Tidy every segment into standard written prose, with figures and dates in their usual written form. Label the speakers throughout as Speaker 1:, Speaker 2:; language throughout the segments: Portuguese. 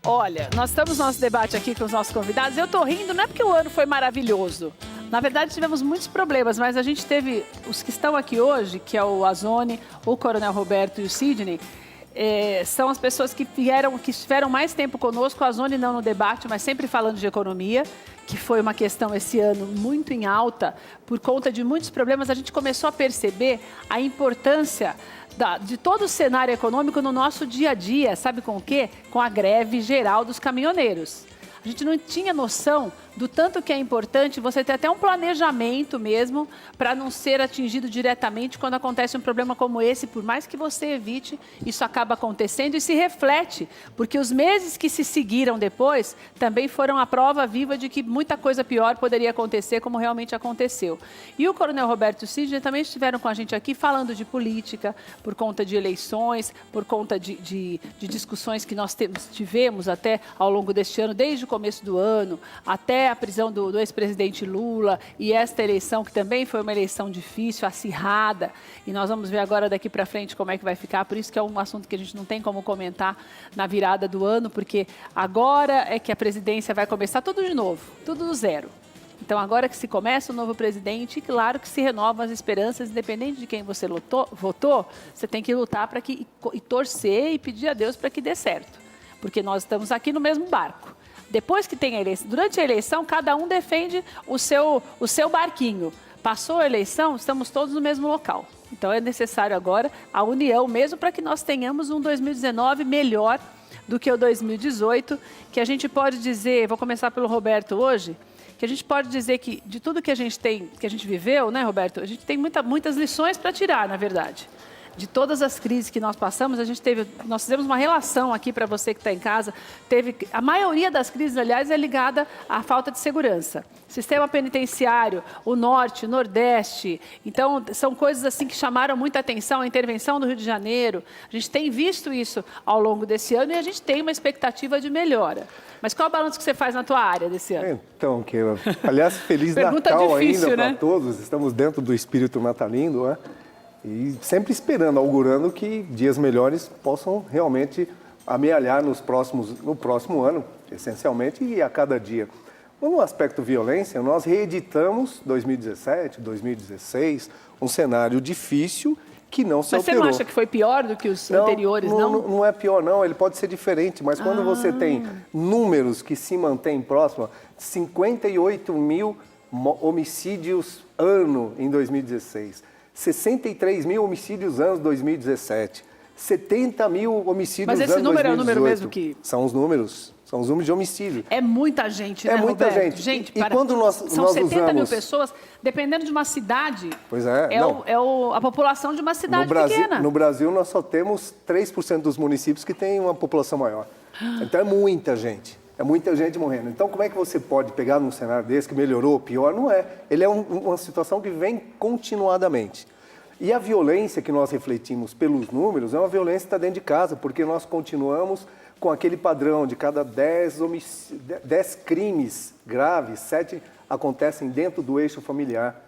Speaker 1: Olha, nós estamos no nosso debate aqui com os nossos convidados. Eu tô rindo, não é porque o ano foi maravilhoso. Na verdade, tivemos muitos problemas, mas a gente teve os que estão aqui hoje, que é o Azone, o Coronel Roberto e o Sidney, são as pessoas que estiveram mais tempo conosco, a Azone não no debate, mas sempre falando de economia, que foi uma questão esse ano muito em alta, por conta de muitos problemas. A gente começou a perceber a importância de todo o cenário econômico no nosso dia a dia, sabe com o quê? Com a greve geral dos caminhoneiros. A gente não tinha noção do tanto que é importante você ter até um planejamento mesmo para não ser atingido diretamente quando acontece um problema como esse. Por mais que você evite, isso acaba acontecendo e se reflete, porque os meses que se seguiram depois também foram a prova viva de que muita coisa pior poderia acontecer, como realmente aconteceu. E o Coronel Roberto e o Sidney também estiveram com a gente aqui falando de política, por conta de eleições, por conta de discussões que nós tivemos até ao longo deste ano, desde o começo do ano, até a prisão do ex-presidente Lula e esta eleição, que também foi uma eleição difícil, acirrada, e nós vamos ver agora daqui para frente como é que vai ficar. Por isso que é um assunto que a gente não tem como comentar na virada do ano, porque agora é que a presidência vai começar tudo de novo, tudo do zero. Então, agora que se começa o novo presidente, claro que se renovam as esperanças, independente de quem você votou, você tem que lutar e torcer e pedir a Deus para que dê certo, porque nós estamos aqui no mesmo barco. Depois que tem a eleição, durante a eleição, cada um defende o seu barquinho. Passou a eleição, estamos todos no mesmo local. Então é necessário agora a união mesmo para que nós tenhamos um 2019 melhor do que o 2018, que a gente pode dizer, vou começar pelo Roberto hoje, que a gente pode dizer que de tudo que a gente tem, que a gente viveu, né, Roberto? A gente tem muitas lições para tirar, na verdade. De todas as crises que nós passamos, nós fizemos uma relação aqui para você que está em casa. A maioria das crises, aliás, é ligada à falta de segurança. Sistema penitenciário, o norte, o nordeste. Então, são coisas assim que chamaram muita atenção, a intervenção do Rio de Janeiro. A gente tem visto isso ao longo desse ano e a gente tem uma expectativa de melhora. Mas qual é o balanço que você faz na tua área desse ano?
Speaker 2: Então, Keila, aliás, Feliz Natal difícil, ainda, né? Para todos. Estamos dentro do espírito natalino, né? E sempre esperando, augurando que dias melhores possam realmente amealhar no próximo ano, essencialmente, e a cada dia. No aspecto violência, nós reeditamos 2017, 2016, um cenário difícil que não se alterou.
Speaker 1: Mas você não acha que foi pior do que os anteriores, não?
Speaker 2: Não é pior, não. Ele pode ser diferente, mas quando você tem números que se mantêm próximos, 58 mil homicídios ano em 2016, 63 mil homicídios anos 2017, 70 mil homicídios anos 2018. Mas esse número é o número mesmo que... São os números de homicídio.
Speaker 1: É muita gente, né,
Speaker 2: muita
Speaker 1: Roberto?
Speaker 2: gente. E quando
Speaker 1: são 70 mil pessoas, dependendo de uma cidade,
Speaker 2: pois
Speaker 1: a população de uma cidade pequena.
Speaker 2: No Brasil, nós só temos 3% dos municípios que têm uma população maior. Então, é muita gente. É muita gente morrendo. Então, como é que você pode pegar num cenário desse que melhorou, pior? Não é. Ele é uma situação que vem continuadamente. E a violência que nós refletimos pelos números é uma violência que está dentro de casa, porque nós continuamos com aquele padrão de cada 10 crimes graves, 7 acontecem dentro do eixo familiar.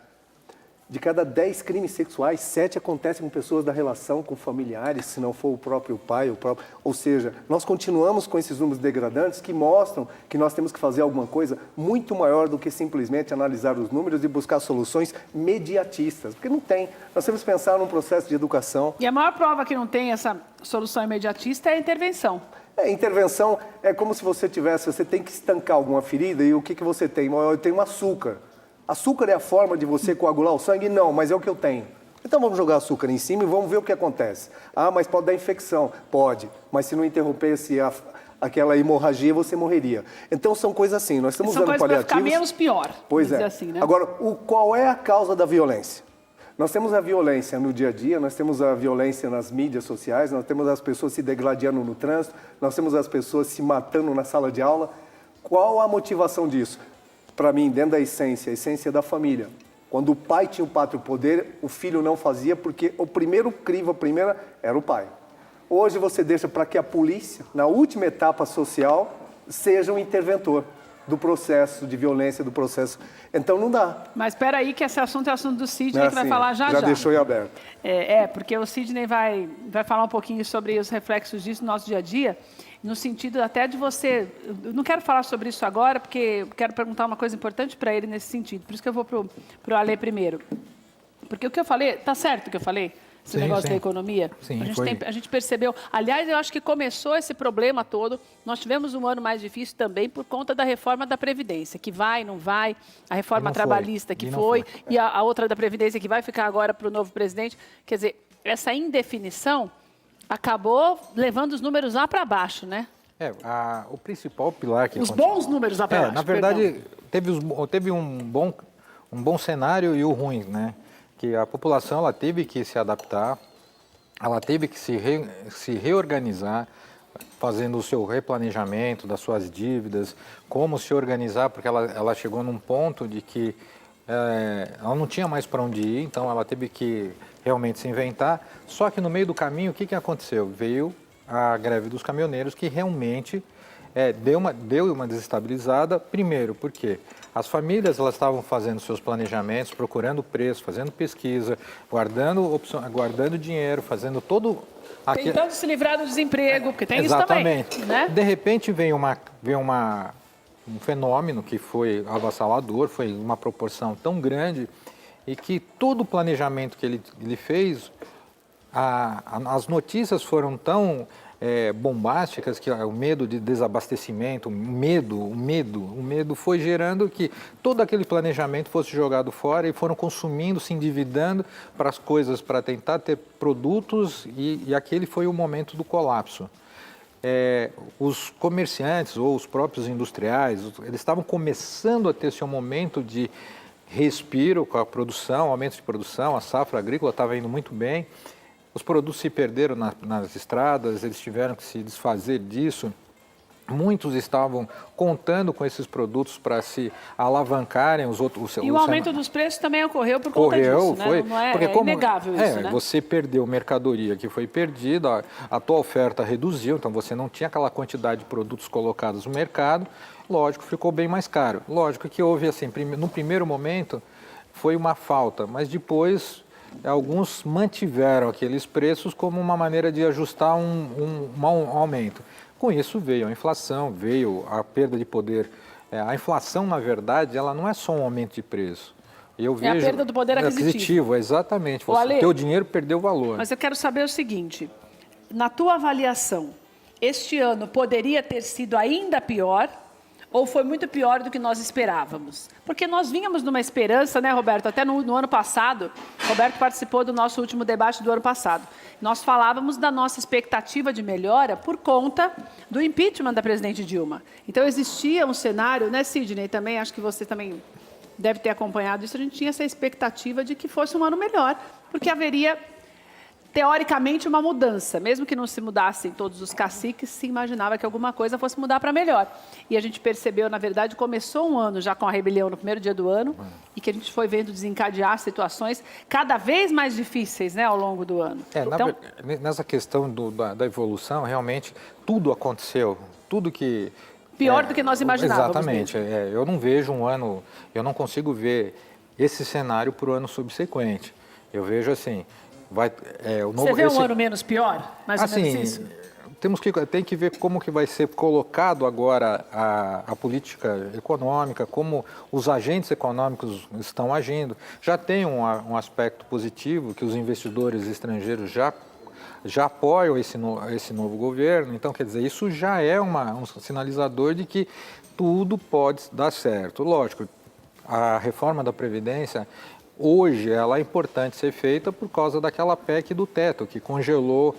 Speaker 2: De cada 10 crimes sexuais, 7 acontecem com pessoas da relação com familiares, se não for o próprio pai, ou seja, nós continuamos com esses números degradantes que mostram que nós temos que fazer alguma coisa muito maior do que simplesmente analisar os números e buscar soluções mediatistas, porque não tem. Nós temos que pensar num processo de educação.
Speaker 1: E a maior prova que não tem essa solução imediatista é a intervenção.
Speaker 2: Intervenção é como se você tem que estancar alguma ferida e o que você tem? Eu tenho açúcar. Açúcar é a forma de você coagular o sangue? Não, mas é o que eu tenho. Então vamos jogar açúcar em cima e vamos ver o que acontece. Mas pode dar infecção. Pode, mas se não interrompesse aquela hemorragia, você morreria. Então são coisas assim, nós estamos dando paliativos.
Speaker 1: Para ficar menos pior.
Speaker 2: Pois é.
Speaker 1: Assim, né?
Speaker 2: Agora, qual é a causa da violência? Nós temos a violência no dia a dia, nós temos a violência nas mídias sociais, nós temos as pessoas se degladiando no trânsito, nós temos as pessoas se matando na sala de aula. Qual a motivação disso? Para mim, dentro da essência, a essência da família. Quando o pai tinha o pátrio poder, o filho não fazia, porque o primeiro crivo, era o pai. Hoje você deixa para que a polícia, na última etapa social, seja o interventor do processo de violência, do processo. Então não dá.
Speaker 1: Mas espera aí que esse assunto é o assunto do Sidney, que vai falar já.
Speaker 2: Já deixou em aberto.
Speaker 1: Porque o Sidney vai falar um pouquinho sobre os reflexos disso no nosso dia a dia. no sentido até de você... Eu não quero falar sobre isso agora, porque eu quero perguntar uma coisa importante para ele nesse sentido. Por isso que eu vou para o Alê primeiro. Porque o que eu falei, tá certo o que eu falei? Esse negócio da economia?
Speaker 3: Sim,
Speaker 1: a gente percebeu. Aliás, eu acho que começou esse problema todo. Nós tivemos um ano mais difícil também por conta da reforma da Previdência, que vai, não vai, a reforma trabalhista que foi, e a outra da Previdência que vai ficar agora para o novo presidente. Quer dizer, essa indefinição acabou levando os números lá para baixo, né?
Speaker 3: O principal pilar que...
Speaker 1: Os bons números lá para baixo,
Speaker 3: na verdade, teve um bom cenário e o ruim, né? Que a população ela teve que se adaptar, ela teve que se reorganizar, fazendo o seu replanejamento das suas dívidas, como se organizar, porque ela chegou num ponto de que ela não tinha mais para onde ir, então ela teve que realmente se inventar. Só que no meio do caminho, o que aconteceu? Veio a greve dos caminhoneiros, que realmente deu uma desestabilizada. Primeiro, porque as famílias elas estavam fazendo seus planejamentos, procurando preço, fazendo pesquisa, guardando dinheiro, fazendo todo...
Speaker 1: Tentando se livrar do desemprego, porque tem
Speaker 3: Exatamente.
Speaker 1: Isso também, né?
Speaker 3: De repente veio um fenômeno que foi avassalador, foi uma proporção tão grande e que todo o planejamento que ele fez, as notícias foram tão bombásticas que o medo de desabastecimento, o medo foi gerando que todo aquele planejamento fosse jogado fora e foram consumindo, se endividando para as coisas, para tentar ter produtos e aquele foi o momento do colapso. Os comerciantes ou os próprios industriais, eles estavam começando a ter seu momento de respiro com a produção, aumento de produção, a safra agrícola estava indo muito bem. Os produtos se perderam nas estradas, eles tiveram que se desfazer disso. Muitos estavam contando com esses produtos para se alavancarem.
Speaker 1: E o aumento dos preços também ocorreu por conta disso, né? Não é inegável isso, né?
Speaker 3: Você perdeu mercadoria que foi perdida, a tua oferta reduziu, então você não tinha aquela quantidade de produtos colocados no mercado. Lógico, ficou bem mais caro. Lógico que houve, assim, no primeiro momento, foi uma falta, mas depois... Alguns mantiveram aqueles preços como uma maneira de ajustar um aumento. Com isso veio a inflação, veio a perda de poder. A inflação, na verdade, ela não é só um aumento de preço. Eu vejo,
Speaker 1: a perda do poder aquisitivo.
Speaker 3: Exatamente. O teu dinheiro perdeu valor.
Speaker 1: Mas eu quero saber o seguinte, na tua avaliação, este ano poderia ter sido ainda pior ou foi muito pior do que nós esperávamos? Porque nós vínhamos numa esperança, né, Roberto? Até no ano passado, Roberto participou do nosso último debate do ano passado. Nós falávamos da nossa expectativa de melhora por conta do impeachment da presidente Dilma. Então, existia um cenário, né, Sidney? Também, acho que você também deve ter acompanhado isso. A gente tinha essa expectativa de que fosse um ano melhor, porque haveria... teoricamente, uma mudança. Mesmo que não se mudassem todos os caciques, se imaginava que alguma coisa fosse mudar para melhor. E a gente percebeu, na verdade, começou um ano já com a rebelião no primeiro dia do ano, e que a gente foi vendo desencadear situações cada vez mais difíceis, né, ao longo do ano.
Speaker 3: Nessa questão da evolução, realmente, tudo aconteceu, tudo que...
Speaker 1: Pior do que nós imaginávamos.
Speaker 3: Exatamente. Eu não vejo um ano, eu não consigo ver esse cenário para o ano subsequente. Eu vejo assim...
Speaker 1: Você vê um ano menos pior? Mais ou menos isso?
Speaker 3: Tem que ver como que vai ser colocado agora a política econômica, como os agentes econômicos estão agindo. Já tem um aspecto positivo, que os investidores estrangeiros já apoiam esse novo governo. Então, quer dizer, isso já é um sinalizador de que tudo pode dar certo. Lógico, a reforma da Previdência... Hoje, ela é importante ser feita por causa daquela PEC do teto, que congelou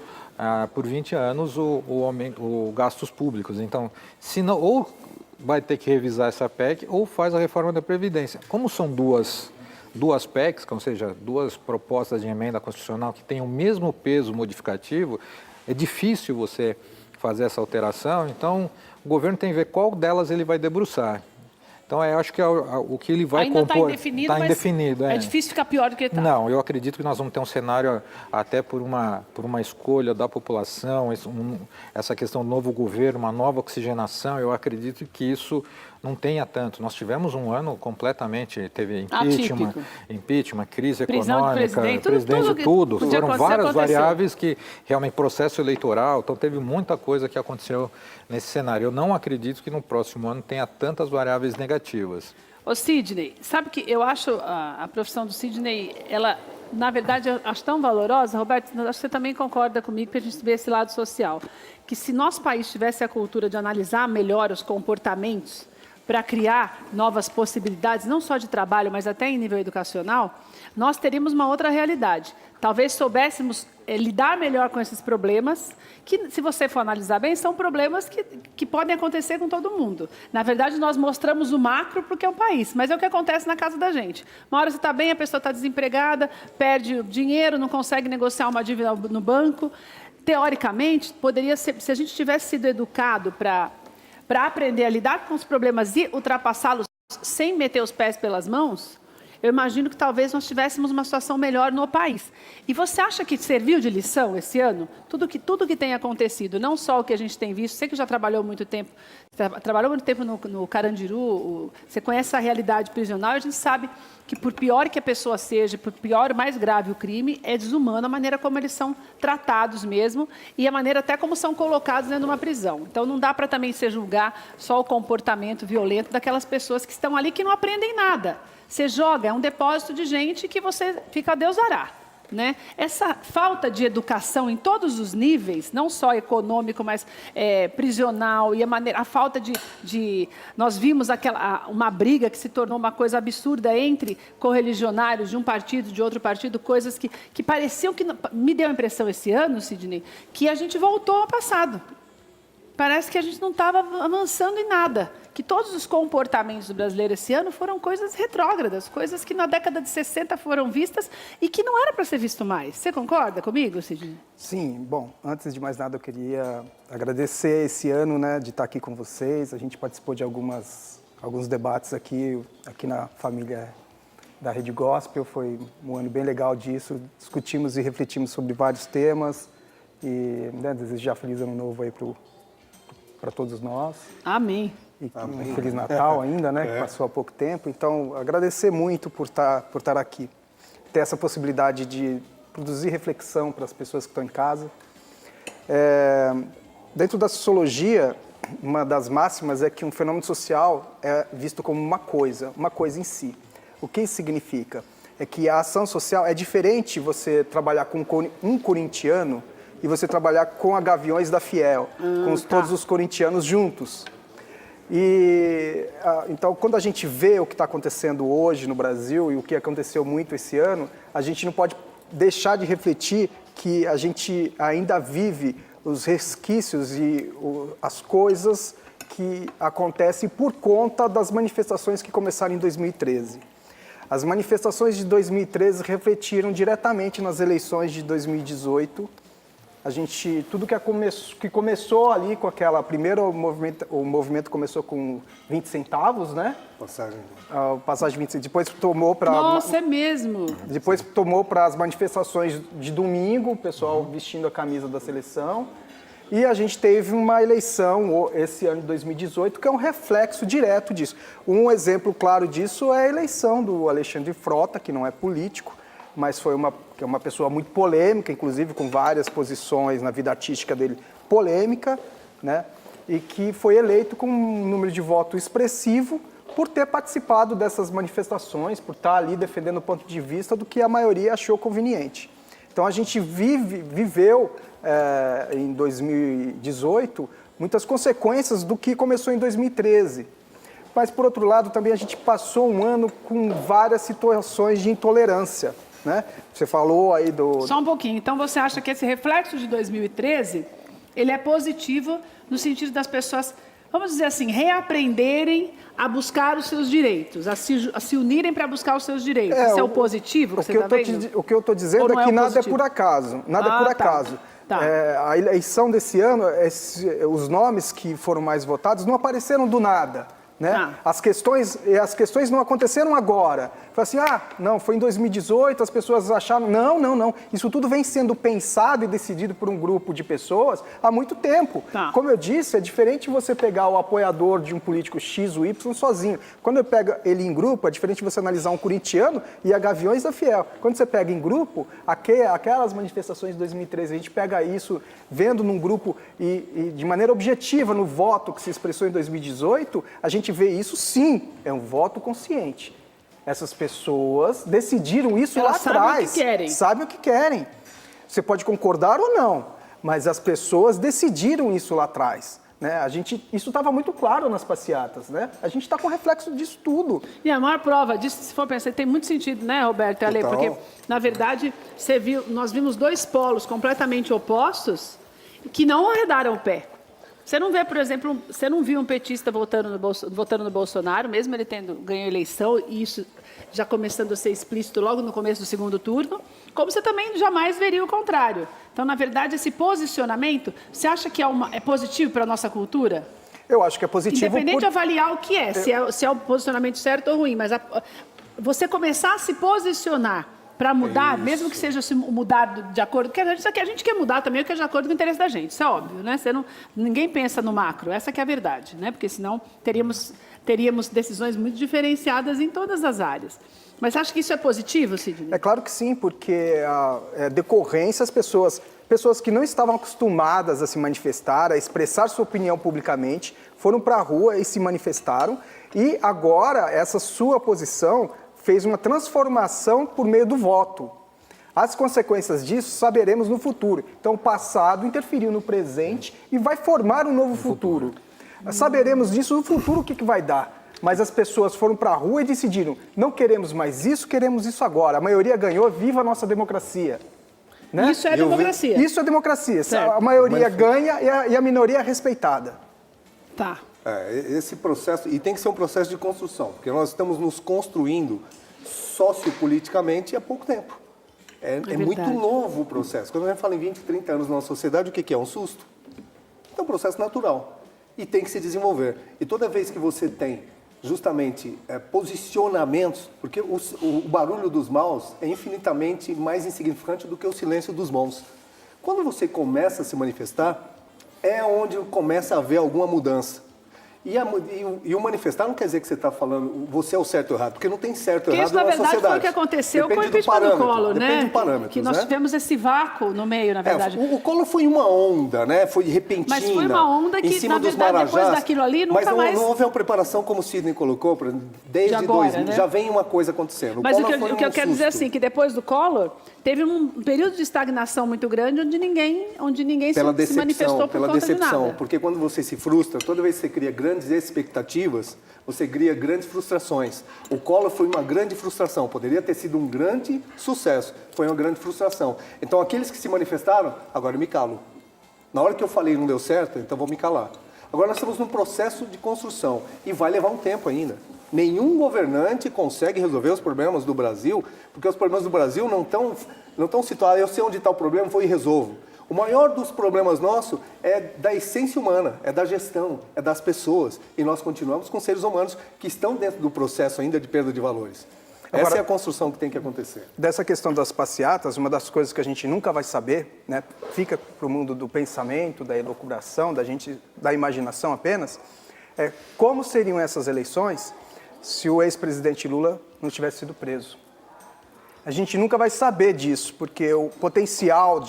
Speaker 3: por 20 anos o gastos públicos. Então, se não, ou vai ter que revisar essa PEC ou faz a reforma da Previdência. Como são duas PECs, ou seja, duas propostas de emenda constitucional que têm o mesmo peso modificativo, é difícil você fazer essa alteração. Então, o governo tem que ver qual delas ele vai debruçar. Então, eu acho que o que ele vai
Speaker 1: Ainda está
Speaker 3: compor...
Speaker 1: indefinido,
Speaker 3: Está
Speaker 1: mas
Speaker 3: indefinido,
Speaker 1: é difícil ficar pior do que está.
Speaker 3: Não, eu acredito que nós vamos ter um cenário, até por uma escolha da população, essa questão do novo governo, uma nova oxigenação, eu acredito que isso não tenha tanto. Nós tivemos um ano completamente, teve impeachment, crise
Speaker 1: prisão
Speaker 3: econômica,
Speaker 1: de presidente,
Speaker 3: tudo.
Speaker 1: Podia
Speaker 3: Foram
Speaker 1: acontecer,
Speaker 3: várias
Speaker 1: aconteceu.
Speaker 3: variáveis que realmente processo eleitoral, então teve muita coisa que aconteceu nesse cenário. Eu não acredito que no próximo ano tenha tantas variáveis negativas.
Speaker 1: Ô, Sidney, sabe que eu acho a profissão do Sidney, ela, na verdade, eu acho tão valorosa, Roberto, acho que você também concorda comigo, que a gente vê esse lado social, que se nosso país tivesse a cultura de analisar melhor os comportamentos para criar novas possibilidades, não só de trabalho, mas até em nível educacional, nós teríamos uma outra realidade. Talvez soubéssemos lidar melhor com esses problemas, que, se você for analisar bem, são problemas que podem acontecer com todo mundo. Na verdade, nós mostramos o macro porque é um país, mas é o que acontece na casa da gente. Uma hora você está bem, a pessoa está desempregada, perde dinheiro, não consegue negociar uma dívida no banco. Teoricamente, poderia ser, se a gente tivesse sido educado para aprender a lidar com os problemas e ultrapassá-los sem meter os pés pelas mãos, eu imagino que talvez nós tivéssemos uma situação melhor no país. E você acha que serviu de lição esse ano? Tudo que tem acontecido, não só o que a gente tem visto, você que já trabalhou muito tempo no Carandiru, você conhece a realidade prisional, a gente sabe que por pior que a pessoa seja, por pior, mais grave o crime, é desumano a maneira como eles são tratados mesmo e a maneira até como são colocados dentro de uma prisão. Então não dá para também se julgar só o comportamento violento daquelas pessoas que estão ali que não aprendem nada. Você joga, é um depósito de gente que você fica a Deus dará. Né? Essa falta de educação em todos os níveis, não só econômico, mas prisional, e a falta de... Nós vimos uma briga que se tornou uma coisa absurda entre correligionários de um partido, de outro partido, coisas que pareciam que... Me deu a impressão esse ano, Sidney, que a gente voltou ao passado. Parece que a gente não estava avançando em nada. Que todos os comportamentos do brasileiro esse ano foram coisas retrógradas, coisas que na década de 60 foram vistas e que não era para ser visto mais. Você concorda comigo, Sidney?
Speaker 4: Sim, bom, antes de mais nada eu queria agradecer esse ano, né, de estar aqui com vocês. A gente participou de alguns debates aqui na família da Rede Gospel, foi um ano bem legal disso. Discutimos e refletimos sobre vários temas e, né, desejar feliz ano novo aí para todos nós.
Speaker 1: Amém.
Speaker 4: E um Feliz Natal ainda, né? Que passou há pouco tempo. Então, agradecer muito por estar aqui. Ter essa possibilidade de produzir reflexão para as pessoas que estão em casa. Dentro da sociologia, uma das máximas é que um fenômeno social é visto como uma coisa em si. O que isso significa? É que a ação social é diferente você trabalhar com um corintiano e você trabalhar com a Gaviões da Fiel, com todos os corintianos juntos. Então, quando a gente vê o que está acontecendo hoje no Brasil e o que aconteceu muito esse ano, a gente não pode deixar de refletir que a gente ainda vive os resquícios e as coisas que acontecem por conta das manifestações que começaram em 2013. As manifestações de 2013 refletiram diretamente nas eleições de 2018. Tudo que começou ali com aquela primeira, o movimento começou com 20 centavos, né? Passagem de 20 centavos. Depois tomou para...
Speaker 1: Nossa, é mesmo?
Speaker 4: Depois tomou para as manifestações de domingo, o pessoal vestindo a camisa da seleção. E a gente teve uma eleição esse ano de 2018, que é um reflexo direto disso. Um exemplo claro disso é a eleição do Alexandre Frota, que não é político, mas foi uma pessoa muito polêmica, inclusive com várias posições na vida artística dele polêmica, né? E que foi eleito com um número de voto expressivo por ter participado dessas manifestações, por estar ali defendendo o ponto de vista do que a maioria achou conveniente. Então a gente viveu em 2018 muitas consequências do que começou em 2013. Mas, por outro lado, também a gente passou um ano com várias situações de intolerância. Né? Você falou aí do...
Speaker 1: Só um pouquinho. Então, você acha que esse reflexo de 2013, ele é positivo no sentido das pessoas, vamos dizer assim, reaprenderem a buscar os seus direitos, a se unirem para buscar os seus direitos? Isso é o positivo que você está vendo?
Speaker 4: O que eu estou dizendo é que nada é por acaso. Nada é por acaso.
Speaker 1: Tá.
Speaker 4: A eleição desse ano, os nomes que foram mais votados não apareceram do nada. Né?
Speaker 1: Ah.
Speaker 4: As questões não aconteceram agora. Fala assim, não, foi em 2018, as pessoas acharam... Não. Isso tudo vem sendo pensado e decidido por um grupo de pessoas há muito tempo.
Speaker 1: Tá.
Speaker 4: Como eu disse, é diferente você pegar o apoiador de um político X ou Y sozinho. Quando eu pego ele em grupo, é diferente você analisar um corintiano e a Gaviões da Fiel. Quando você pega em grupo, aquelas manifestações de 2013, a gente pega isso vendo num grupo e de maneira objetiva no voto que se expressou em 2018, a gente vê isso sim, é um voto consciente. Essas pessoas decidiram isso
Speaker 1: Elas
Speaker 4: lá atrás.
Speaker 1: sabem o que querem.
Speaker 4: Sabem o que querem. Você pode concordar ou não, mas as pessoas decidiram isso lá atrás. Né? Isso estava muito claro nas passeatas. Né? A gente está com reflexo disso tudo.
Speaker 1: E a maior prova disso, se for pensar, tem muito sentido, né, Roberto e Ale?
Speaker 2: Total.
Speaker 1: Porque, na verdade, nós vimos dois polos completamente opostos que não arredaram o pé. Você não vê, por exemplo, você não viu um petista votando no Bolsonaro, mesmo ele ganhou a eleição, e isso já começando a ser explícito logo no começo do segundo turno, como você também jamais veria o contrário. Então, na verdade, esse posicionamento, você acha que é positivo para a nossa cultura?
Speaker 4: Eu acho que é positivo.
Speaker 1: Independente de avaliar o que é, se é o posicionamento certo ou ruim, mas você começar a se posicionar para mudar, mesmo que seja se mudar de acordo, porque a gente quer mudar também o que é de acordo com o interesse da gente, isso é óbvio, né? Ninguém pensa no macro, essa que é a verdade, né? Porque senão teríamos decisões muito diferenciadas em todas as áreas. Mas você acha que isso é positivo, Sidney?
Speaker 4: É claro que sim, porque decorrência as pessoas que não estavam acostumadas a se manifestar, a expressar sua opinião publicamente, foram para a rua e se manifestaram, e agora essa sua posição fez uma transformação por meio do voto. As consequências disso saberemos no futuro. Então, o passado interferiu no presente e vai formar um novo futuro. Saberemos disso no futuro o que vai dar. Mas as pessoas foram para a rua e decidiram, não queremos mais isso, queremos isso agora. A maioria ganhou, viva a nossa democracia. Né?
Speaker 1: Isso é democracia.
Speaker 4: Isso é democracia.
Speaker 1: Certo.
Speaker 4: A maioria ganha e a minoria é respeitada.
Speaker 1: Tá.
Speaker 2: Esse processo, e tem que ser um processo de construção, porque nós estamos nos construindo sociopoliticamente há pouco tempo. É muito novo o processo. Quando a gente fala em 20, 30 anos na nossa sociedade, o que é? Um susto? É um processo natural e tem que se desenvolver. E toda vez que você tem justamente posicionamentos, porque o barulho dos maus é infinitamente mais insignificante do que o silêncio dos bons. Quando você começa a se manifestar, é onde começa a haver alguma mudança. E o manifestar não quer dizer que você está falando você é o certo ou errado, porque não tem certo ou errado na sociedade.
Speaker 1: Isso, na verdade, foi o que aconteceu com o impeachment do Collor, né?
Speaker 2: Depende de parâmetros,
Speaker 1: que nós tivemos esse vácuo no meio, na verdade.
Speaker 2: O Collor foi uma onda, né? Foi repentina.
Speaker 1: Mas foi uma onda que,
Speaker 2: em cima
Speaker 1: na
Speaker 2: dos
Speaker 1: verdade,
Speaker 2: marajás,
Speaker 1: depois daquilo ali, nunca mais...
Speaker 2: Mas não houve uma preparação, como o Sidney colocou, desde
Speaker 1: agora,
Speaker 2: 2000,
Speaker 1: né?
Speaker 2: Já vem uma coisa acontecendo.
Speaker 1: Mas o que eu quero dizer é assim, que depois do Collor, teve um período de estagnação muito grande onde ninguém se manifestou por conta de nada.
Speaker 2: Porque quando você se frustra, toda vez que você cria grandes expectativas, você cria grandes frustrações. O Collor foi uma grande frustração, poderia ter sido um grande sucesso, foi uma grande frustração. Então, aqueles que se manifestaram, agora eu me calo. Na hora que eu falei não deu certo, então vou me calar. Agora nós estamos num processo de construção e vai levar um tempo ainda. Nenhum governante consegue resolver os problemas do Brasil, porque os problemas do Brasil não estão situados, eu sei onde está o problema, vou e resolvo. O maior dos problemas nossos é da essência humana, é da gestão, é das pessoas. E nós continuamos com seres humanos que estão dentro do processo ainda de perda de valores. Essa é a construção que tem que acontecer.
Speaker 4: Dessa questão das passeatas, uma das coisas que a gente nunca vai saber, né, fica para o mundo do pensamento, da elucubração, da imaginação apenas, é como seriam essas eleições se o ex-presidente Lula não tivesse sido preso. A gente nunca vai saber disso, porque o potencial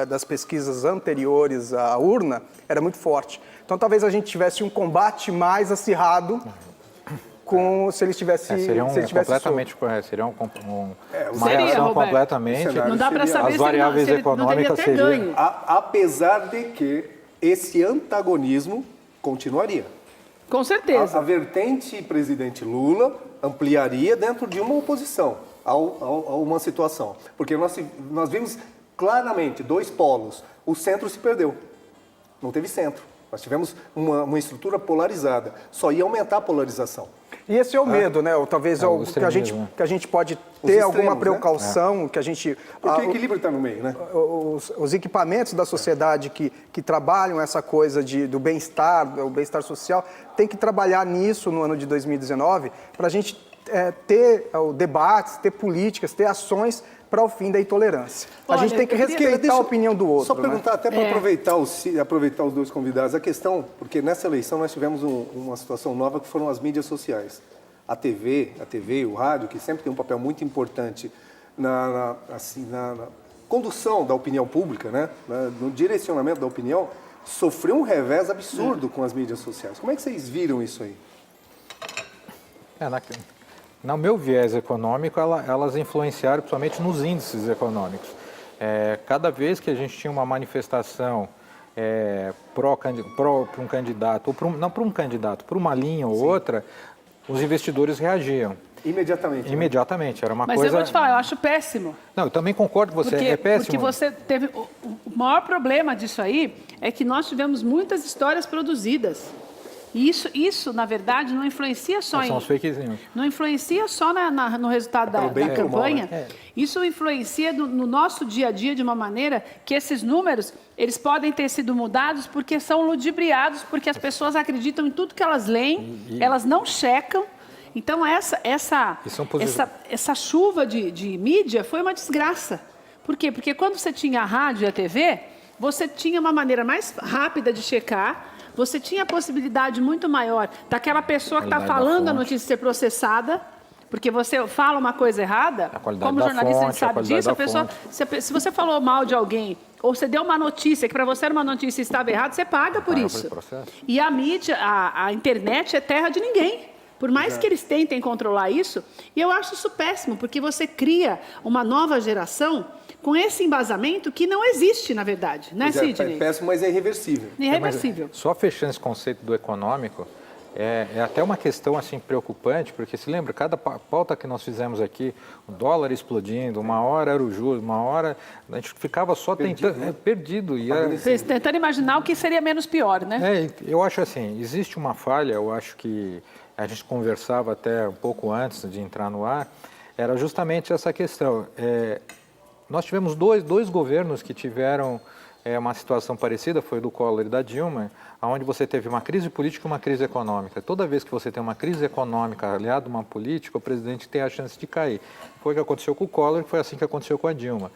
Speaker 4: das pesquisas anteriores à urna era muito forte. Então, talvez a gente tivesse um combate mais acirrado se ele tivesse
Speaker 3: completamente correto. Seria uma
Speaker 1: seria,
Speaker 3: reação
Speaker 1: Roberto.
Speaker 3: completamente...
Speaker 1: Não dá para saber
Speaker 3: as variáveis
Speaker 1: se ele
Speaker 3: econômicas
Speaker 1: não teria
Speaker 3: seriam...
Speaker 1: ganho.
Speaker 2: Apesar de que esse antagonismo continuaria.
Speaker 1: Com certeza.
Speaker 2: A vertente presidente Lula ampliaria dentro de uma oposição a uma situação. Porque nós vimos claramente dois polos. O centro se perdeu. Não teve centro. Nós tivemos uma estrutura polarizada. Só ia aumentar a polarização.
Speaker 4: E esse é o medo, né? Ou talvez o que a gente pode ter
Speaker 2: extremos,
Speaker 4: alguma
Speaker 2: né?
Speaker 4: precaução, que a gente...
Speaker 2: Porque o equilíbrio está no meio, né?
Speaker 4: Os equipamentos da sociedade que trabalham essa coisa do bem-estar, o bem-estar social, tem que trabalhar nisso no ano de 2019 para a gente ter debates, ter políticas, ter ações para o fim da intolerância.
Speaker 1: Olha,
Speaker 4: a gente tem que respeitar a opinião do outro.
Speaker 2: Só perguntar,
Speaker 4: né?
Speaker 2: até para aproveitar os dois convidados, a questão, porque nessa eleição nós tivemos uma situação nova que foram as mídias sociais. A TV e o rádio, que sempre tem um papel muito importante na condução da opinião pública, né? No direcionamento da opinião, sofreu um revés absurdo com as mídias sociais. Como é que vocês viram isso aí?
Speaker 3: No meu viés econômico, elas influenciaram principalmente nos índices econômicos. Cada vez que a gente tinha uma manifestação para um candidato, ou não para um candidato, para uma linha ou outra, os investidores reagiam.
Speaker 2: Imediatamente. Né?
Speaker 3: Imediatamente, era uma
Speaker 1: Mas
Speaker 3: coisa...
Speaker 1: eu vou te falar, eu acho péssimo.
Speaker 3: Não, eu também concordo com você, é péssimo.
Speaker 1: Porque você teve... O maior problema disso aí é que nós tivemos muitas histórias produzidas. E isso, na verdade, não influencia só
Speaker 3: São os fakezinhos.
Speaker 1: Não influencia só no resultado da campanha.
Speaker 2: Mal, né?
Speaker 1: Isso influencia no nosso dia a dia de uma maneira que esses números, eles podem ter sido mudados porque são ludibriados, porque as pessoas acreditam em tudo que elas leem, elas não checam. Então, essa chuva de mídia foi uma desgraça. Por quê? Porque quando você tinha a rádio e a TV, você tinha uma maneira mais rápida de checar, você tinha a possibilidade muito maior daquela pessoa que está falando a notícia ser processada, porque você fala uma coisa errada, como jornalista a gente sabe disso, se você falou mal de alguém, ou você deu uma notícia que para você era uma notícia e estava errado, você paga por isso. E a mídia, a internet é terra de ninguém. Por mais que eles tentem controlar isso, e eu acho isso péssimo, porque você cria uma nova geração com esse embasamento que não existe, na verdade, né, Sidney?
Speaker 2: É péssimo, mas é irreversível.
Speaker 1: Irreversível.
Speaker 3: Só fechando esse conceito do econômico, é até uma questão assim preocupante, porque se lembra, cada pauta que nós fizemos aqui, o dólar explodindo, uma hora era o juros, uma hora a gente ficava só perdido.
Speaker 1: Tentando imaginar o que seria menos pior, né?
Speaker 3: Eu acho assim, existe uma falha, eu acho que a gente conversava até um pouco antes de entrar no ar, era justamente essa questão. Nós tivemos dois governos que tiveram uma situação parecida, foi do Collor e da Dilma, onde você teve uma crise política e uma crise econômica. Toda vez que você tem uma crise econômica aliada a uma política, o presidente tem a chance de cair. Foi o que aconteceu com o Collor e foi assim que aconteceu com a Dilma.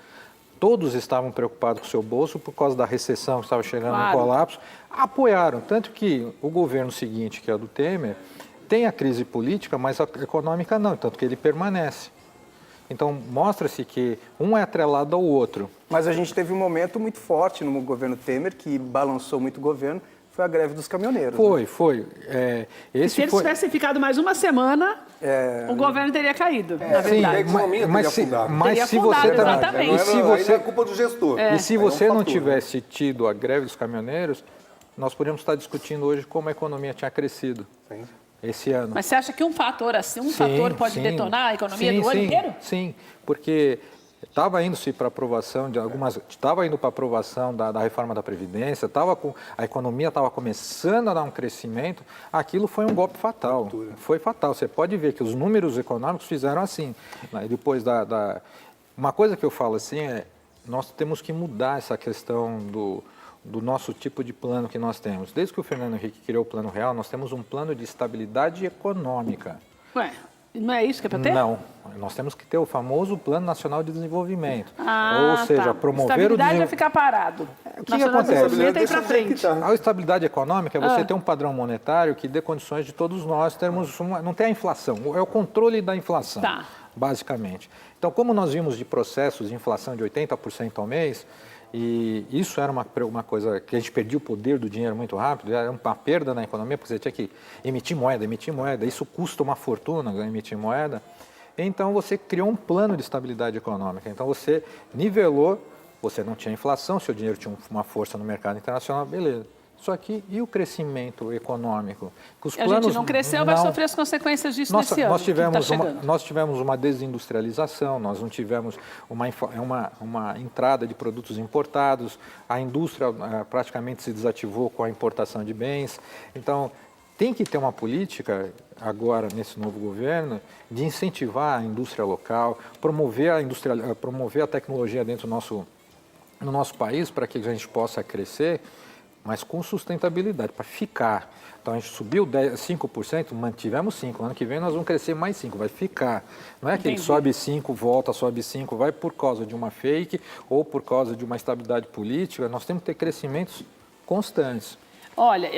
Speaker 3: Todos estavam preocupados com o seu bolso por causa da recessão que estava chegando no colapso, apoiaram. Tanto que o governo seguinte, que é o do Temer, tem a crise política, mas a econômica não, tanto que ele permanece. Então, mostra-se que um é atrelado ao outro.
Speaker 4: Mas a gente teve um momento muito forte no governo Temer, que balançou muito o governo, foi a greve dos caminhoneiros.
Speaker 3: Foi.
Speaker 1: E se eles tivessem ficado mais uma semana, o governo teria caído, na verdade.
Speaker 3: Mas se você
Speaker 1: exatamente.
Speaker 2: Aí é culpa do gestor.
Speaker 3: E se você não tivesse tido a greve dos caminhoneiros, nós poderíamos estar discutindo hoje como a economia tinha crescido. Sim. Esse ano.
Speaker 1: Mas você acha que um fator assim, fator pode detonar a economia do ano inteiro?
Speaker 3: Sim, porque estava indo-se para aprovação estava indo para aprovação da reforma da Previdência, a economia estava começando a dar um crescimento, aquilo foi um golpe fatal. Foi fatal. Você pode ver que os números econômicos fizeram assim. Depois uma coisa que eu falo assim nós temos que mudar essa questão do nosso tipo de plano que nós temos. Desde que o Fernando Henrique criou o Plano Real, nós temos um plano de estabilidade econômica.
Speaker 1: Ué, não é isso que é para ter?
Speaker 3: Não, nós temos que ter o famoso Plano Nacional de Desenvolvimento. Ou seja, promover o
Speaker 1: estabilidade vai ficar parado.
Speaker 3: O que acontece?
Speaker 1: Para frente.
Speaker 3: A estabilidade econômica é você ter um padrão monetário que dê condições de todos nós termos não tem a inflação, é o controle da inflação, basicamente. Então, como nós vimos de processos de inflação de 80% ao mês, e isso era uma coisa que a gente perdia o poder do dinheiro muito rápido, era uma perda na economia, porque você tinha que emitir moeda, isso custa uma fortuna, emitir moeda. Então você criou um plano de estabilidade econômica, então você nivelou, você não tinha inflação, seu dinheiro tinha uma força no mercado internacional, beleza. Só que e o crescimento econômico?
Speaker 1: A gente não cresceu, vai sofrer as consequências disso nesse ano.
Speaker 3: Nós tivemos uma desindustrialização, nós não tivemos uma entrada de produtos importados, a indústria praticamente se desativou com a importação de bens. Então, tem que ter uma política, agora, nesse novo governo, de incentivar a indústria local, promover a tecnologia dentro no nosso país, para que a gente possa crescer, mas com sustentabilidade, para ficar. Então, a gente subiu 5%, mantivemos 5%. Ano que vem nós vamos crescer mais 5%, vai ficar. Não é que ele sobe 5%, volta, sobe 5%, vai por causa de uma fake ou por causa de uma estabilidade política. Nós temos que ter crescimentos constantes.
Speaker 1: Olha,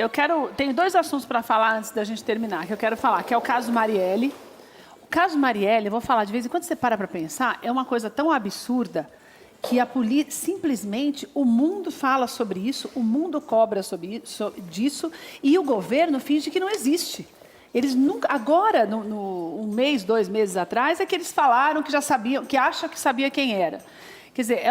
Speaker 1: tenho 2 assuntos para falar antes da gente terminar, que eu quero falar, que é o caso Marielle. O caso Marielle, eu vou falar de vez em quando você para pensar, é uma coisa tão absurda que simplesmente o mundo fala sobre isso, o mundo cobra disso e o governo finge que não existe. Eles nunca, agora, um mês, 2 meses atrás, é que eles falaram que já sabiam, que acham que sabia quem era. Quer dizer,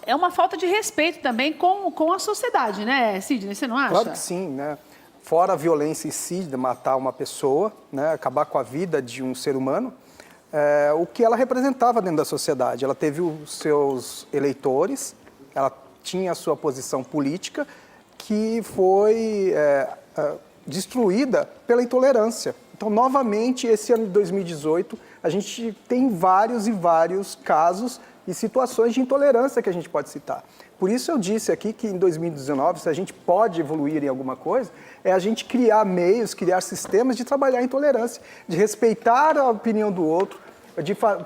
Speaker 1: é uma falta de respeito também com a sociedade, né, Sidney? Você não acha?
Speaker 4: Claro que sim, né? Fora a violência em si, de matar uma pessoa, né? Acabar com a vida de um ser humano, o que ela representava dentro da sociedade. Ela teve os seus eleitores, ela tinha a sua posição política, que foi destruída pela intolerância. Então, novamente, esse ano de 2018, a gente tem vários e vários casos e situações de intolerância que a gente pode citar. Por isso eu disse aqui que em 2019, se a gente pode evoluir em alguma coisa, é a gente criar meios, criar sistemas de trabalhar a intolerância, de respeitar a opinião do outro.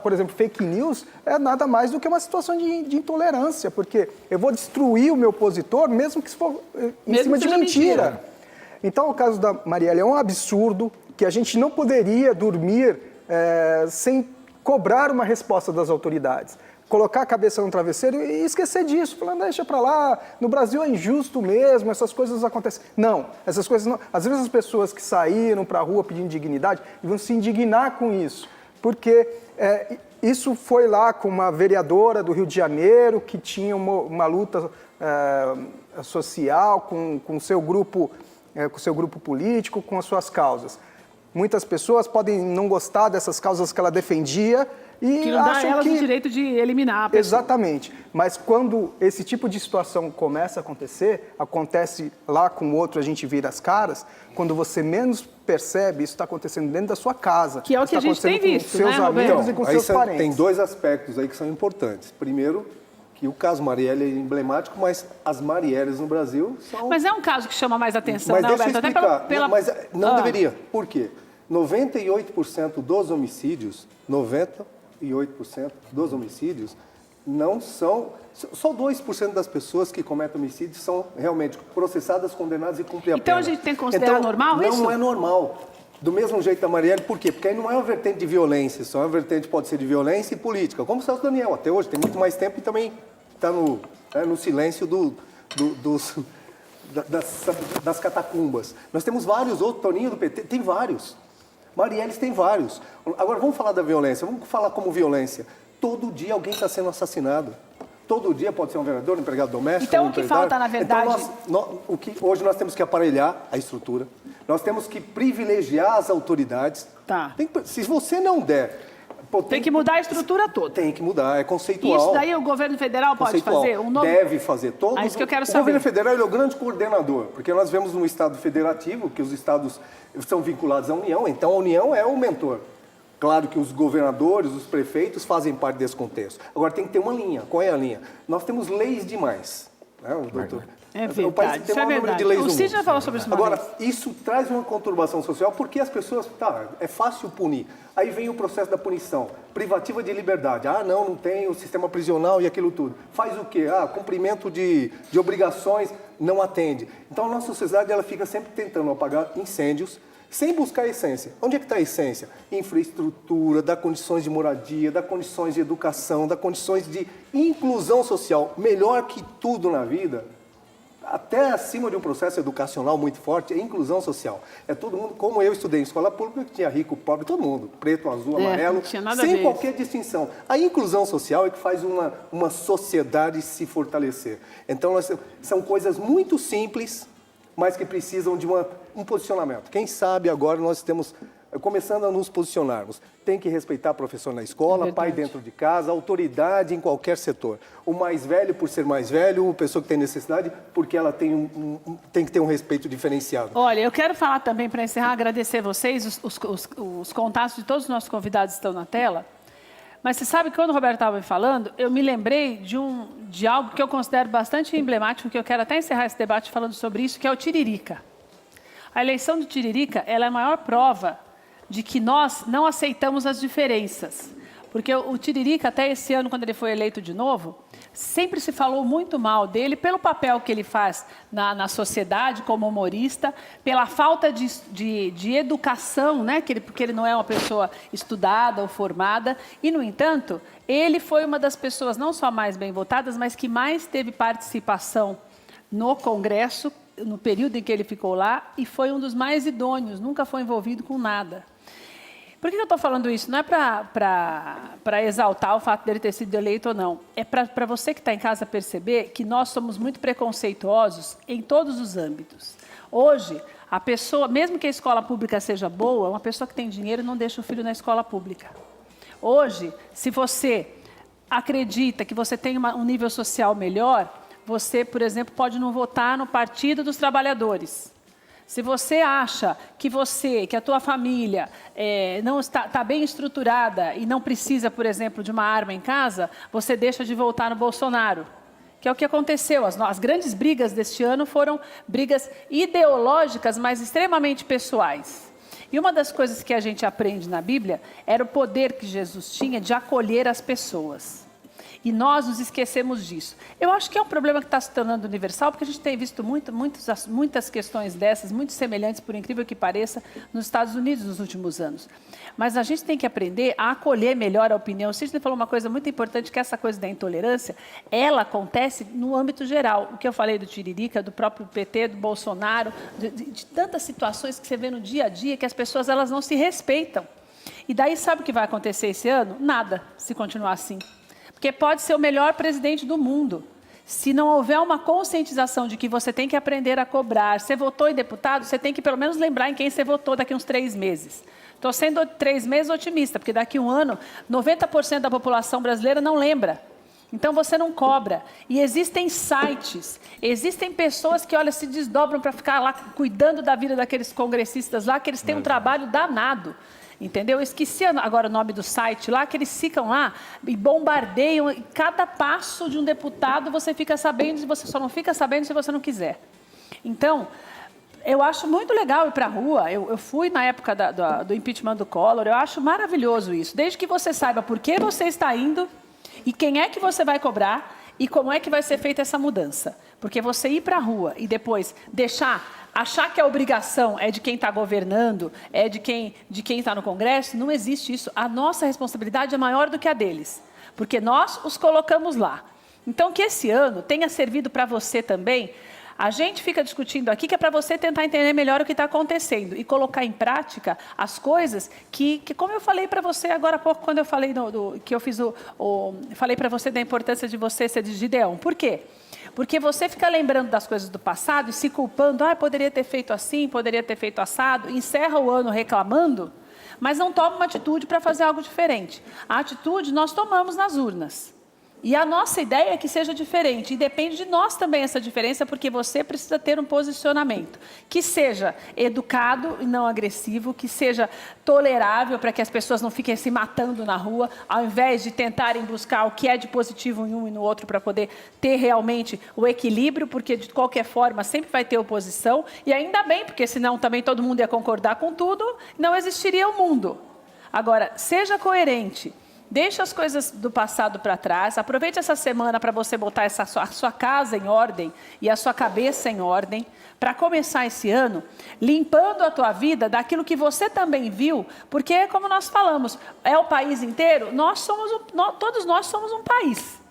Speaker 4: Por exemplo, fake news é nada mais do que uma situação de intolerância, porque eu vou destruir o meu opositor, mesmo que for em cima de mentira. Então, o caso da Marielle é um absurdo, que a gente não poderia dormir sem cobrar uma resposta das autoridades. Colocar a cabeça no travesseiro e esquecer disso, falando, deixa pra lá, no Brasil é injusto mesmo, essas coisas acontecem. Não, essas coisas não. Às vezes as pessoas que saíram pra rua pedindo dignidade vão se indignar com isso, porque isso foi lá com uma vereadora do Rio de Janeiro que tinha uma luta social com o seu grupo político, com as suas causas. Muitas pessoas podem não gostar dessas causas que ela defendia e
Speaker 1: que não dá
Speaker 4: acham
Speaker 1: elas
Speaker 4: que...
Speaker 1: o direito de eliminar a pessoa.
Speaker 4: Exatamente. Mas quando esse tipo de situação começa a acontecer, acontece lá com o outro, a gente vira as caras, quando você menos percebe, isso está acontecendo dentro da sua casa.
Speaker 1: Que é o que a gente tem visto,
Speaker 4: com seus amigos e com seus parentes.
Speaker 2: Tem 2 aspectos aí que são importantes. Primeiro, que o caso Marielle é emblemático, mas as Marielles no Brasil são...
Speaker 1: Mas é um caso que chama mais atenção,
Speaker 2: mas
Speaker 1: né,
Speaker 2: deixa eu
Speaker 1: Alberto?
Speaker 2: explicar.
Speaker 1: Até pela...
Speaker 2: Mas não deveria. Por quê? 98% dos homicídios, 98% dos homicídios não são... Só 2% das pessoas que cometem homicídio são realmente processadas, condenadas e cumprem a pena.
Speaker 1: Então a gente tem que considerar normal isso?
Speaker 2: Não é normal. Do mesmo jeito da Marielle, por quê? Porque aí não é uma vertente de violência, só é uma vertente, pode ser de violência e política. Como o Celso Daniel, até hoje, tem muito mais tempo e também está no silêncio das catacumbas. Nós temos vários outros, Toninho do PT, tem vários. Marielles tem vários. Agora, vamos falar da violência, vamos falar como violência. Todo dia alguém está sendo assassinado. Todo dia pode ser um vereador, um empregado doméstico,
Speaker 1: então,
Speaker 2: um
Speaker 1: o que
Speaker 2: empresário.
Speaker 1: falta, na verdade...
Speaker 2: Então, hoje nós temos que aparelhar a estrutura, nós temos que privilegiar as autoridades.
Speaker 1: Tá.
Speaker 2: Se você não der...
Speaker 1: Tem que mudar a estrutura toda.
Speaker 2: Tem que mudar, é conceitual.
Speaker 1: Isso daí o governo federal pode fazer?
Speaker 2: Deve fazer.
Speaker 1: Isso que eu quero
Speaker 2: o
Speaker 1: saber.
Speaker 2: governo federal é o grande coordenador, porque nós vemos no Estado federativo que os estados são vinculados à União, então a União é o mentor. Claro que os governadores, os prefeitos fazem parte desse contexto. Agora tem que ter uma linha. Qual é a linha? Nós temos leis demais. Né, doutor?
Speaker 1: É verdade,
Speaker 2: o país tem o maior número de leis do mundo.
Speaker 1: O Cid já falou sobre isso.
Speaker 2: Agora, isso traz uma conturbação social porque as pessoas... é fácil punir. Aí vem o processo da punição. Privativa de liberdade. Não tem o sistema prisional e aquilo tudo. Faz o quê? Cumprimento de obrigações, não atende. Então, a nossa sociedade ela fica sempre tentando apagar incêndios, sem buscar a essência. Onde é que está a essência? Infraestrutura, dá condições de moradia, dá condições de educação, dá condições de inclusão social. Melhor que tudo na vida, até acima de um processo educacional muito forte, é inclusão social. É todo mundo, como eu estudei em escola pública, que tinha rico, pobre, todo mundo, preto, azul, amarelo, sem qualquer distinção. A inclusão social é que faz uma sociedade se fortalecer. Então, são coisas muito simples, mas que precisam de um posicionamento. Quem sabe agora nós temos começando a nos posicionarmos. Tem que respeitar professor na escola, pai dentro de casa, autoridade em qualquer setor. O mais velho por ser mais velho, a pessoa que tem necessidade, porque ela tem, tem que ter um respeito diferenciado.
Speaker 1: Olha, eu quero falar também, para encerrar, agradecer vocês, os contatos de todos os nossos convidados estão na tela. Mas você sabe que quando o Roberto estava me falando, eu me lembrei de algo que eu considero bastante emblemático, que eu quero até encerrar esse debate falando sobre isso, que é o Tiririca. A eleição do Tiririca, ela é a maior prova de que nós não aceitamos as diferenças. Porque o Tiririca, até esse ano, quando ele foi eleito de novo, sempre se falou muito mal dele pelo papel que ele faz na sociedade como humorista, pela falta de educação, né? Porque ele não é uma pessoa estudada ou formada. E, no entanto, ele foi uma das pessoas não só mais bem votadas, mas que mais teve participação no Congresso, no período em que ele ficou lá, e foi um dos mais idôneos, nunca foi envolvido com nada. Por que eu estou falando isso? Não é para exaltar o fato dele ter sido eleito ou não. É para você que está em casa perceber que nós somos muito preconceituosos em todos os âmbitos. Hoje, a pessoa, mesmo que a escola pública seja boa, uma pessoa que tem dinheiro não deixa o filho na escola pública. Hoje, se você acredita que você tem um nível social melhor, você, por exemplo, pode não votar no Partido dos Trabalhadores. Se você acha que a tua família não está bem estruturada e não precisa, por exemplo, de uma arma em casa, você deixa de votar no Bolsonaro. Que é o que aconteceu. As grandes brigas deste ano foram brigas ideológicas, mas extremamente pessoais. E uma das coisas que a gente aprende na Bíblia era o poder que Jesus tinha de acolher as pessoas. E nós nos esquecemos disso. Eu acho que é um problema que está se tornando universal, porque a gente tem visto muitas questões dessas, muito semelhantes, por incrível que pareça, nos Estados Unidos nos últimos anos. Mas a gente tem que aprender a acolher melhor a opinião. O Sidney falou uma coisa muito importante, que essa coisa da intolerância, ela acontece no âmbito geral. O que eu falei do Tiririca, do próprio PT, do Bolsonaro, de tantas situações que você vê no dia a dia, que as pessoas elas não se respeitam. E daí sabe o que vai acontecer esse ano? Nada, se continuar assim. Porque pode ser o melhor presidente do mundo. Se não houver uma conscientização de que você tem que aprender a cobrar, você votou em deputado, você tem que pelo menos lembrar em quem você votou daqui a uns 3 meses. Estou sendo 3 meses otimista, porque daqui a um ano, 90% da população brasileira não lembra. Então você não cobra. E existem sites, existem pessoas que, olha, se desdobram para ficar lá cuidando da vida daqueles congressistas lá, que eles têm um trabalho danado. Entendeu? Eu esqueci agora o nome do site lá, que eles ficam lá e bombardeiam. E cada passo de um deputado você fica sabendo, e você só não fica sabendo se você não quiser. Então, eu acho muito legal ir para a rua. Eu fui na época do impeachment do Collor, eu acho maravilhoso isso. Desde que você saiba por que você está indo e quem é que você vai cobrar e como é que vai ser feita essa mudança. Porque você ir para a rua e depois achar que a obrigação é de quem está governando, é de quem está no Congresso, não existe isso. A nossa responsabilidade é maior do que a deles, porque nós os colocamos lá. Então, que esse ano tenha servido para você também. A gente fica discutindo aqui que é para você tentar entender melhor o que está acontecendo e colocar em prática as coisas que como eu falei para você agora há pouco, quando eu falei falei para você da importância de você ser de Gideão. Por quê? Porque você fica lembrando das coisas do passado e se culpando, poderia ter feito assim, poderia ter feito assado, encerra o ano reclamando, mas não toma uma atitude para fazer algo diferente. A atitude nós tomamos nas urnas. E a nossa ideia é que seja diferente, e depende de nós também essa diferença, porque você precisa ter um posicionamento que seja educado e não agressivo, que seja tolerável para que as pessoas não fiquem se matando na rua, ao invés de tentarem buscar o que é de positivo em um e no outro para poder ter realmente o equilíbrio, porque de qualquer forma sempre vai ter oposição, e ainda bem, porque senão também todo mundo ia concordar com tudo, não existiria o mundo. Agora, seja coerente. Deixe as coisas do passado para trás, aproveite essa semana para você botar a sua casa em ordem e a sua cabeça em ordem, para começar esse ano limpando a tua vida daquilo que você também viu, porque, como nós falamos, é o país inteiro, todos nós somos um país.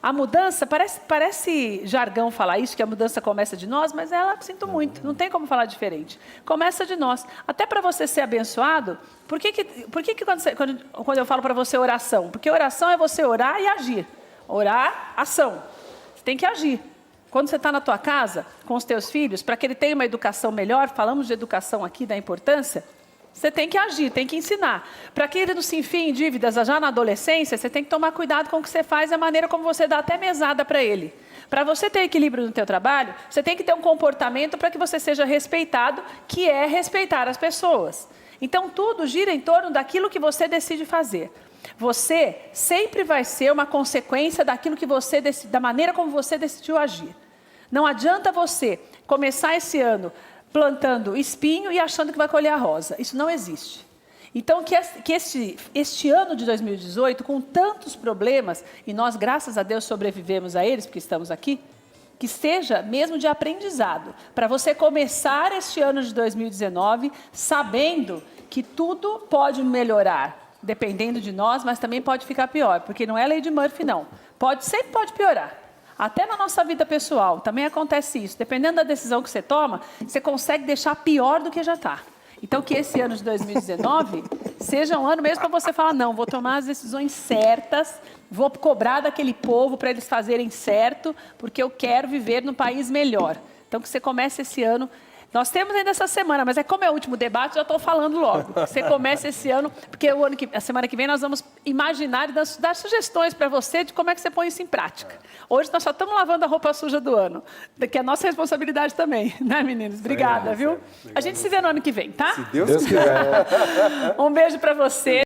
Speaker 1: A mudança, parece jargão falar isso, que a mudança começa de nós, mas sinto muito, não tem como falar diferente. Começa de nós. Até para você ser abençoado, por que quando eu falo para você oração? Porque oração é você orar e agir. Orar, ação. Você tem que agir. Quando você está na tua casa, com os teus filhos, para que ele tenha uma educação melhor, falamos de educação aqui, da importância, Você tem que agir, tem que ensinar. Para que ele não se enfie em dívidas já na adolescência, você tem que tomar cuidado com o que você faz e a maneira como você dá até mesada para ele. Para você ter equilíbrio no teu trabalho, você tem que ter um comportamento para que você seja respeitado, que é respeitar as pessoas. Então, tudo gira em torno daquilo que você decide fazer. Você sempre vai ser uma consequência daquilo que você da maneira como você decidiu agir. Não adianta você começar esse ano plantando espinho e achando que vai colher a rosa. Isso não existe. Então, que este ano de 2018, com tantos problemas, e nós, graças a Deus, sobrevivemos a eles, porque estamos aqui, que seja mesmo de aprendizado, para você começar este ano de 2019 sabendo que tudo pode melhorar, dependendo de nós, mas também pode ficar pior, porque não é lei de Murphy, não. Sempre pode piorar. Até na nossa vida pessoal, também acontece isso. Dependendo da decisão que você toma, você consegue deixar pior do que já está. Então, que esse ano de 2019 seja um ano mesmo para você falar, não, vou tomar as decisões certas, vou cobrar daquele povo para eles fazerem certo, porque eu quero viver num país melhor. Então, que você comece esse ano. Nós temos ainda essa semana, mas como é o último debate, já estou falando logo. Você começa esse ano, porque a semana que vem nós vamos imaginar e dar sugestões para você de como é que você põe isso em prática. Hoje nós só estamos lavando a roupa suja do ano, que é a nossa responsabilidade também, né, meninos? Obrigada, viu?
Speaker 2: Obrigado.
Speaker 1: A gente se vê no ano que vem, tá?
Speaker 2: Se Deus quiser.
Speaker 1: Um beijo para você.